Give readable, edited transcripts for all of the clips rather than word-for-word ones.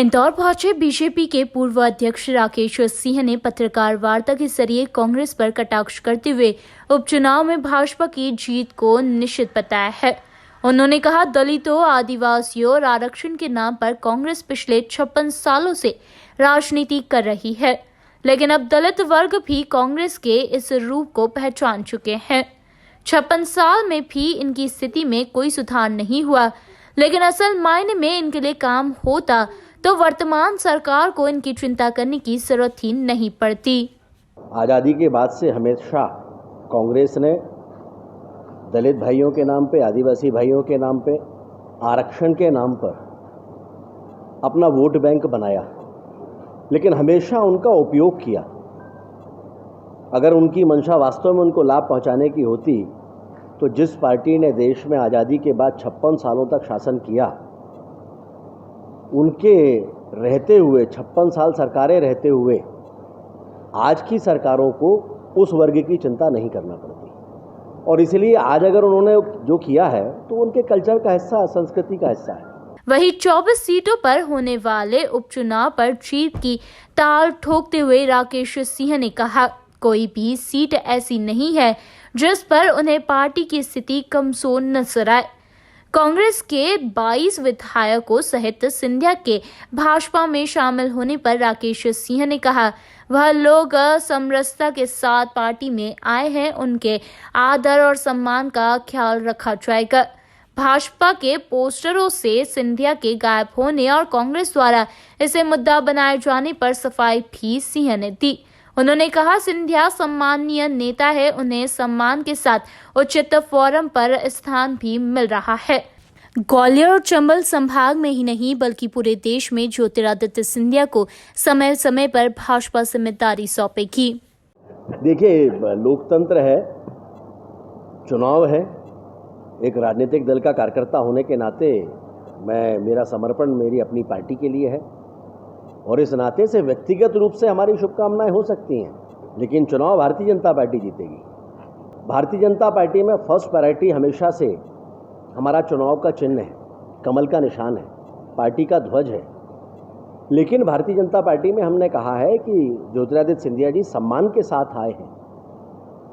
इंदौर पहुंचे बीजेपी के पूर्व अध्यक्ष राकेश सिंह ने पत्रकार वार्ता के जरिए कांग्रेस पर कटाक्ष करते हुए उपचुनाव में भाजपा की जीत को निश्चित बताया है। उन्होंने कहा, दलितों, आदिवासियों और आरक्षण के नाम पर कांग्रेस पिछले 56 सालों से राजनीति कर रही है, लेकिन अब दलित वर्ग भी कांग्रेस के इस रूप को पहचान चुके हैं। 56 साल में भी इनकी स्थिति में कोई सुधार नहीं हुआ, लेकिन असल मायने में इनके लिए काम होता तो वर्तमान सरकार को इनकी चिंता करने की जरूरत ही नहीं पड़ती। आज़ादी के बाद से हमेशा कांग्रेस ने दलित भाइयों के नाम पे, आदिवासी भाइयों के नाम पे, आरक्षण के नाम पर अपना वोट बैंक बनाया, लेकिन हमेशा उनका उपयोग किया। अगर उनकी मंशा वास्तव में उनको लाभ पहुंचाने की होती तो जिस पार्टी ने देश में आज़ादी के बाद 56 सालों तक शासन किया, उनके रहते हुए 56 साल सरकारें रहते हुए आज की सरकारों को उस वर्ग की चिंता नहीं करना पड़ती। और इसलिए आज अगर उन्होंने जो किया है तो उनके कल्चर का हिस्सा, संस्कृति का हिस्सा है। वहीं 24 सीटों पर होने वाले उपचुनाव पर जीत की ताल ठोकते हुए राकेश सिंह ने कहा, कोई भी सीट ऐसी नहीं है जिस पर उन्हें पार्टी की स्थिति कमजोर नजर आए। कांग्रेस के 22 विधायकों सहित सिंधिया के भाजपा में शामिल होने पर राकेश सिंह ने कहा, वह लोग समरसता के साथ पार्टी में आए हैं, उनके आदर और सम्मान का ख्याल रखा जाएगा। भाजपा के पोस्टरों से सिंधिया के गायब होने और कांग्रेस द्वारा इसे मुद्दा बनाए जाने पर सफाई भी सिंह ने दी। उन्होंने कहा, सिंधिया सम्मानीय नेता है, उन्हें सम्मान के साथ उचित फोरम पर स्थान भी मिल रहा है। ग्वालियर और चंबल संभाग में ही नहीं बल्कि पूरे देश में ज्योतिरादित्य सिंधिया को समय समय पर भाजपा जिम्मेदारी सौंपेगी। देखिए, लोकतंत्र है, चुनाव है। एक राजनीतिक दल का कार्यकर्ता होने के नाते मेरा समर्पण मेरी अपनी पार्टी के लिए है और इस नाते से व्यक्तिगत रूप से हमारी शुभकामनाएं हो सकती हैं, लेकिन चुनाव भारतीय जनता पार्टी जीतेगी। भारतीय जनता पार्टी में फर्स्ट प्रायोरिटी हमेशा से हमारा चुनाव का चिन्ह है, कमल का निशान है, पार्टी का ध्वज है। लेकिन भारतीय जनता पार्टी में हमने कहा है कि ज्योतिरादित्य सिंधिया जी सम्मान के साथ आए हैं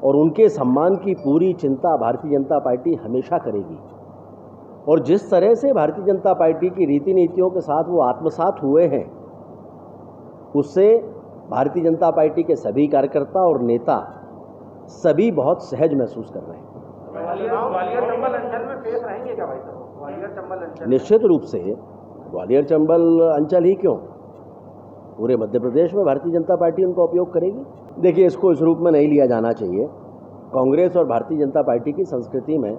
और उनके सम्मान की पूरी चिंता भारतीय जनता पार्टी हमेशा करेगी। और जिस तरह से भारतीय जनता पार्टी की रीति नीतियों के साथ वो आत्मसात हुए हैं, उससे भारतीय जनता पार्टी के सभी कार्यकर्ता और नेता सभी बहुत सहज महसूस कर रहे हैं। ग्वालियर चंबल अंचल में फेस रहेंगे क्या भाई साहब? ग्वालियर चंबल अंचल निश्चित रूप से ग्वालियर चंबल अंचल ही क्यों, पूरे मध्य प्रदेश में भारतीय जनता पार्टी उनका उपयोग करेगी। देखिए, इसको इस रूप में नहीं लिया जाना चाहिए। कांग्रेस और भारतीय जनता पार्टी की संस्कृति में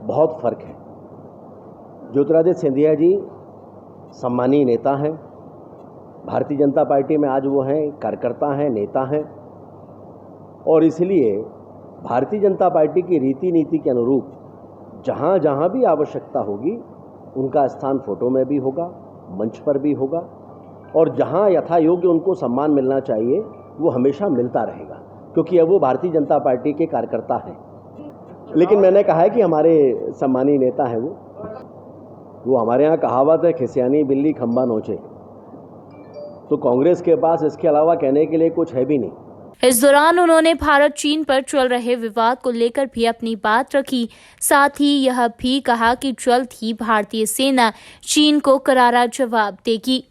बहुत फर्क है। ज्योतिरादित्य सिंधिया जी सम्मानीय नेता हैं, भारतीय जनता पार्टी में आज वो हैं, कार्यकर्ता हैं, नेता हैं, और इसलिए भारतीय जनता पार्टी की रीति नीति के अनुरूप जहाँ जहाँ भी आवश्यकता होगी उनका स्थान फोटो में भी होगा, मंच पर भी होगा, और जहाँ यथा योग्य उनको सम्मान मिलना चाहिए वो हमेशा मिलता रहेगा, क्योंकि अब वो भारतीय जनता पार्टी के कार्यकर्ता हैं। लेकिन मैंने कहा है कि हमारे सम्मानीय नेता हैं वो हमारे यहाँ कहावत है, खिसियानी बिल्ली खंबा नोचे। तो कांग्रेस के पास इसके अलावा कहने के लिए कुछ है भी नहीं। इस दौरान उन्होंने भारत चीन पर चल रहे विवाद को लेकर भी अपनी बात रखी। साथ ही यह भी कहा कि जल्द ही भारतीय सेना चीन को करारा जवाब देगी।